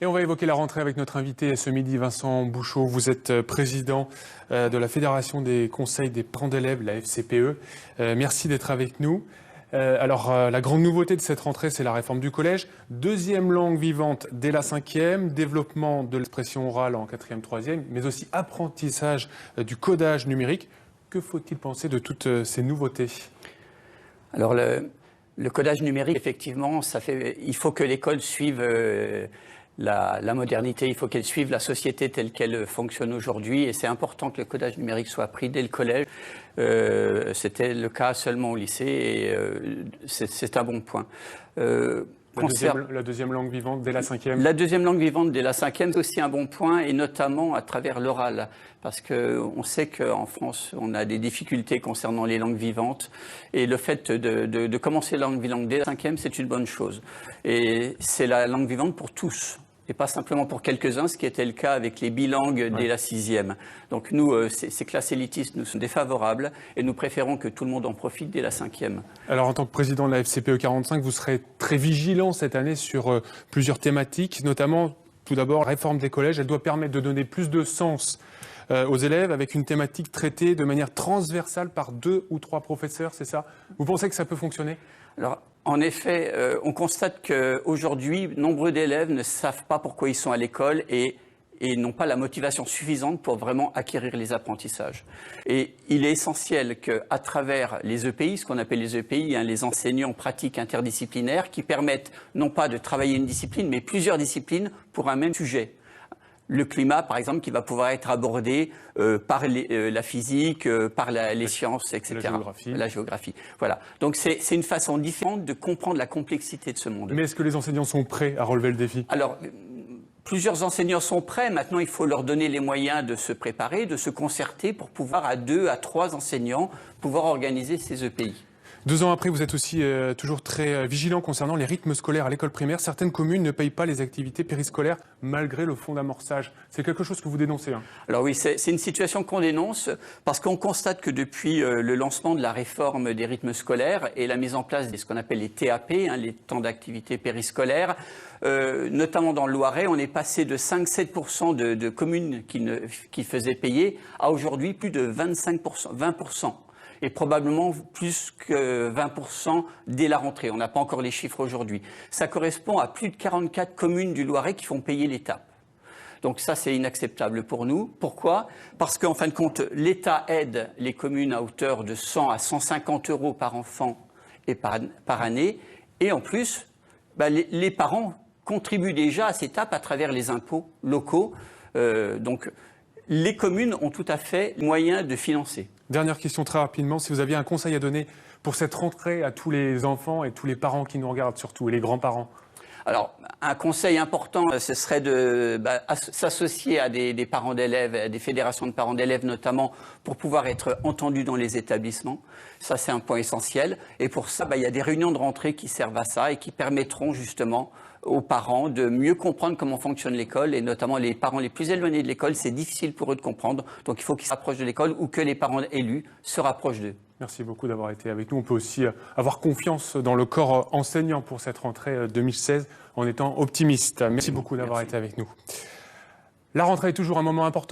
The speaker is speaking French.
Et on va évoquer la rentrée avec notre invité ce midi, Vincent Bouchot. Vous êtes président de la Fédération des conseils des parents d'élèves, la FCPE. Merci d'être avec nous. La grande nouveauté de cette rentrée, c'est la réforme du collège. Deuxième langue vivante dès la 5e, développement de l'expression orale en 4e, 3e, mais aussi apprentissage du codage numérique. Que faut-il penser de toutes ces nouveautés ? Alors le codage numérique, effectivement, il faut que l'école suive la modernité, il faut qu'elle suive la société telle qu'elle fonctionne aujourd'hui, et c'est important que le codage numérique soit appris dès le collège. C'était le cas seulement au lycée, et c'est un bon point. La deuxième langue vivante dès la 5e. La deuxième langue vivante dès la 5e, c'est aussi un bon point, et notamment à travers l'oral. Parce qu'on sait qu'en France, on a des difficultés concernant les langues vivantes. Et le fait de commencer la langue vivante dès la 5e, c'est une bonne chose. Et c'est la langue vivante pour tous, et pas simplement pour quelques-uns, ce qui était le cas avec les bilingues dès la 6e. Donc nous, ces classes élitistes nous sont défavorables, et nous préférons que tout le monde en profite dès la 5e. Alors en tant que président de la FCPE 45, vous serez très vigilant cette année sur plusieurs thématiques, notamment tout d'abord la réforme des collèges. Elle doit permettre de donner plus de sens aux élèves avec une thématique traitée de manière transversale par 2 ou 3 professeurs, c'est ça? Vous pensez que ça peut fonctionner? Alors, en effet, on constate qu'aujourd'hui, nombreux d'élèves ne savent pas pourquoi ils sont à l'école et n'ont pas la motivation suffisante pour vraiment acquérir les apprentissages. Et il est essentiel qu'à travers les EPI, ce qu'on appelle les EPI, les enseignants pratiques interdisciplinaires, qui permettent non pas de travailler une discipline, mais plusieurs disciplines pour un même sujet. Le climat, par exemple, qui va pouvoir être abordé par la physique, par les sciences, etc. La géographie. Voilà. Donc c'est une façon différente de comprendre la complexité de ce monde. Mais est-ce que les enseignants sont prêts à relever le défi? Alors, plusieurs enseignants sont prêts. Maintenant, il faut leur donner les moyens de se préparer, de se concerter pour pouvoir, à 2 à 3 enseignants, pouvoir organiser ces EPI. 2 ans après, vous êtes aussi toujours très vigilant concernant les rythmes scolaires à l'école primaire. Certaines communes ne payent pas les activités périscolaires malgré le fonds d'amorçage. C'est quelque chose que vous dénoncez, hein? Alors oui, c'est une situation qu'on dénonce parce qu'on constate que depuis le lancement de la réforme des rythmes scolaires et la mise en place de ce qu'on appelle les TAP, les temps d'activité périscolaires, notamment dans le Loiret, on est passé de 5-7% de communes qui faisaient payer à aujourd'hui plus de 20%. Et probablement plus que 20% dès la rentrée. On n'a pas encore les chiffres aujourd'hui. Ça correspond à plus de 44 communes du Loiret qui font payer l'État. Donc ça, c'est inacceptable pour nous. Pourquoi? Parce qu'en fin de compte, l'État aide les communes à hauteur de 100 à 150 euros par enfant et par année. Et en plus, les parents contribuent déjà à ces TAP à travers les impôts locaux. Donc les communes ont tout à fait moyen de financer. Dernière question très rapidement, si vous aviez un conseil à donner pour cette rentrée à tous les enfants et tous les parents qui nous regardent surtout, et les grands-parents. Alors, un conseil important, ce serait de s'associer à des parents d'élèves, à des fédérations de parents d'élèves notamment, pour pouvoir être entendus dans les établissements. Ça, c'est un point essentiel. Et pour ça, il y a des réunions de rentrée qui servent à ça et qui permettront justement aux parents de mieux comprendre comment fonctionne l'école, et notamment les parents les plus éloignés de l'école, c'est difficile pour eux de comprendre. Donc il faut qu'ils se rapprochent de l'école ou que les parents élus se rapprochent d'eux. Merci beaucoup d'avoir été avec nous. On peut aussi avoir confiance dans le corps enseignant pour cette rentrée 2016 en étant optimiste. Merci beaucoup d'avoir été avec nous. La rentrée est toujours un moment important.